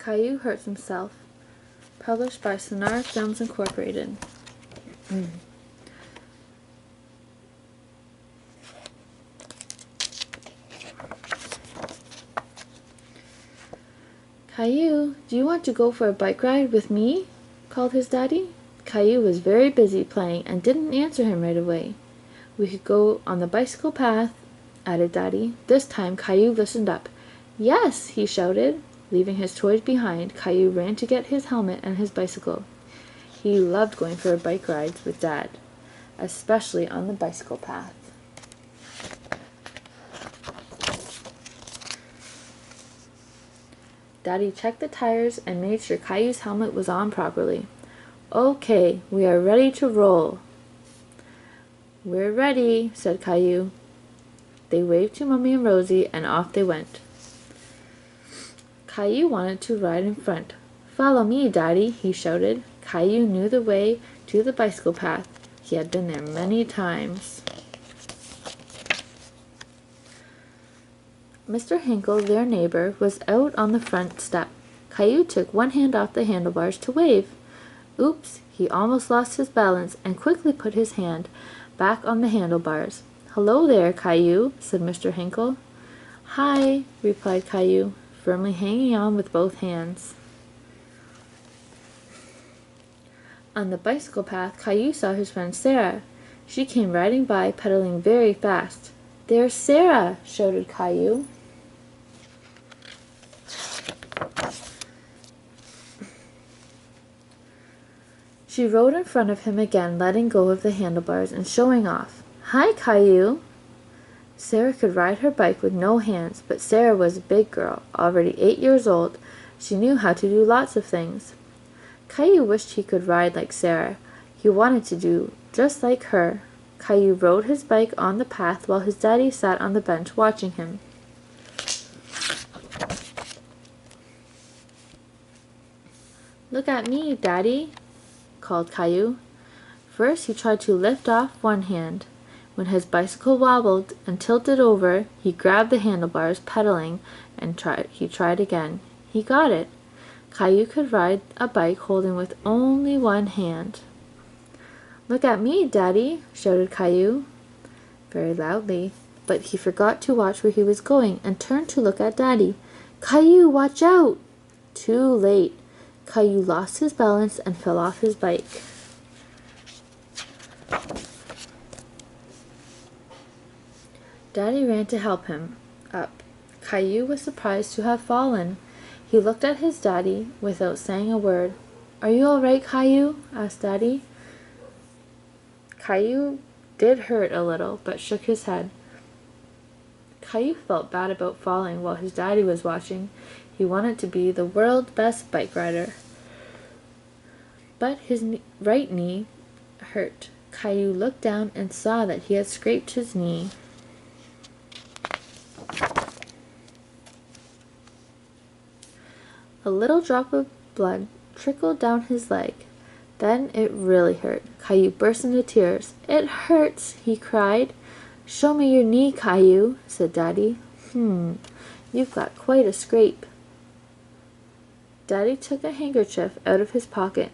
Caillou Hurts Himself, published by Sonara Films Incorporated. Caillou, do you want to go for a bike ride with me? Called his daddy. Caillou was very busy playing and didn't answer him right away. We could go on the bicycle path, added Daddy. This time Caillou listened up. Yes, he shouted. Leaving his toys behind, Caillou ran to get his helmet and his bicycle. He loved going for bike rides with Dad, especially on the bicycle path. Daddy checked the tires and made sure Caillou's helmet was on properly. Okay, we are ready to roll. We're ready, said Caillou. They waved to Mummy and Rosie, and off they went. Caillou wanted to ride in front. Follow me, Daddy, he shouted. Caillou knew the way to the bicycle path. He had been there many times. Mr. Hinkle, their neighbor, was out on the front step. Caillou took one hand off the handlebars to wave. Oops, he almost lost his balance and quickly put his hand back on the handlebars. Hello there, Caillou, said Mr. Hinkle. Hi, replied Caillou, firmly hanging on with both hands. On the bicycle path, Caillou saw his friend Sarah. She came riding by, pedaling very fast. There's Sarah, shouted Caillou. She rode in front of him again, letting go of the handlebars and showing off. Hi, Caillou. Sarah could ride her bike with no hands, but Sarah was a big girl, already 8 years old. She knew how to do lots of things. Caillou wished he could ride like Sarah. He wanted to do just like her. Caillou rode his bike on the path while his daddy sat on the bench watching him. Look at me, Daddy, called Caillou. First he tried to lift off one hand. When his bicycle wobbled and tilted over, he grabbed the handlebars, pedaling, and he tried again. He got it. Caillou could ride a bike holding with only one hand. Look at me, Daddy, shouted Caillou very loudly, but he forgot to watch where he was going and turned to look at Daddy. Caillou, watch out! Too late. Caillou lost his balance and fell off his bike. Daddy ran to help him up. Caillou was surprised to have fallen. He looked at his daddy without saying a word. Are you all right, Caillou? Asked Daddy. Caillou did hurt a little, but shook his head. Caillou felt bad about falling while his daddy was watching. He wanted to be the world's best bike rider. But his right knee hurt. Caillou looked down and saw that he had scraped his knee. A little drop of blood trickled down his leg. Then it really hurt. Caillou burst into tears. It hurts, he cried. Show me your knee, Caillou, said Daddy. You've got quite a scrape. Daddy took a handkerchief out of his pocket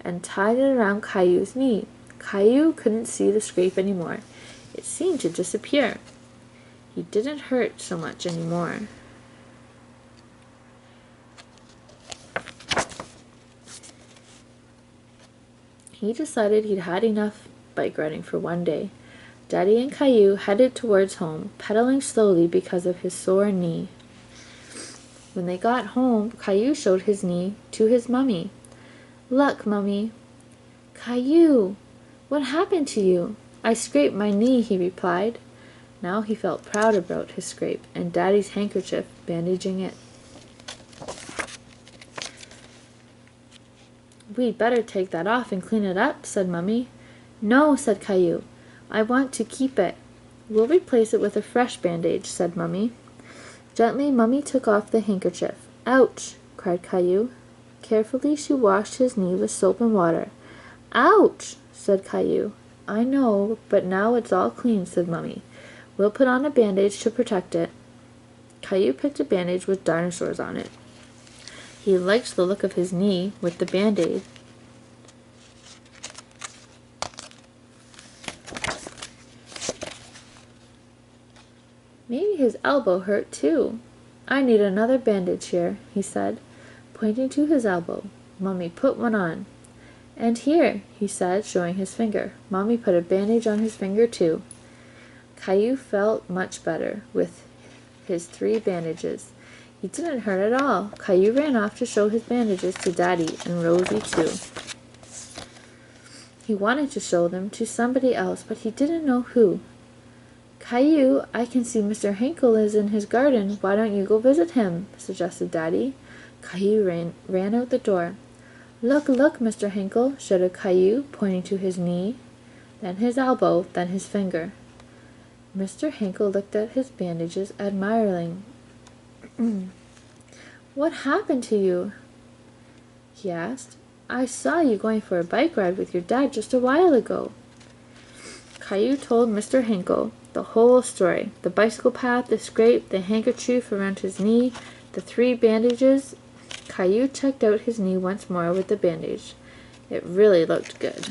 and tied it around Caillou's knee. Caillou couldn't see the scrape anymore. It seemed to disappear. He didn't hurt so much anymore. He decided he'd had enough bike riding for one day. Daddy and Caillou headed towards home, pedaling slowly because of his sore knee. When they got home, Caillou showed his knee to his mummy. Look, Mummy. Caillou, what happened to you? I scraped my knee, he replied. Now he felt proud about his scrape and Daddy's handkerchief bandaging it. We'd better take that off and clean it up, said Mummy. No, said Caillou. I want to keep it. We'll replace it with a fresh bandage, said Mummy. Gently, Mummy took off the handkerchief. Ouch, cried Caillou. Carefully, she washed his knee with soap and water. Ouch, said Caillou. I know, but now it's all clean, said Mummy. We'll put on a bandage to protect it. Caillou picked a bandage with dinosaurs on it. He liked the look of his knee with the band-aid. Maybe his elbow hurt too. I need another bandage here, he said, pointing to his elbow. Mummy put one on. And here, he said, showing his finger. Mommy put a bandage on his finger too. Caillou felt much better with his 3 bandages. He didn't hurt at all. Caillou ran off to show his bandages to Daddy and Rosie too. He wanted to show them to somebody else, but he didn't know who. Caillou, I can see Mr. Hinkle is in his garden. Why don't you go visit him? Suggested Daddy. Caillou ran out the door. Look, look, Mr. Hinkle, shouted Caillou, pointing to his knee, then his elbow, then his finger. Mr. Hinkle looked at his bandages admiringly. What happened to you? He asked. I saw you going for a bike ride with your dad just a while ago. Caillou told Mr. Hinkle the whole story, the bicycle path, the scrape, the handkerchief around his knee, the 3 bandages. Caillou checked out his knee once more with the bandage. It really looked good.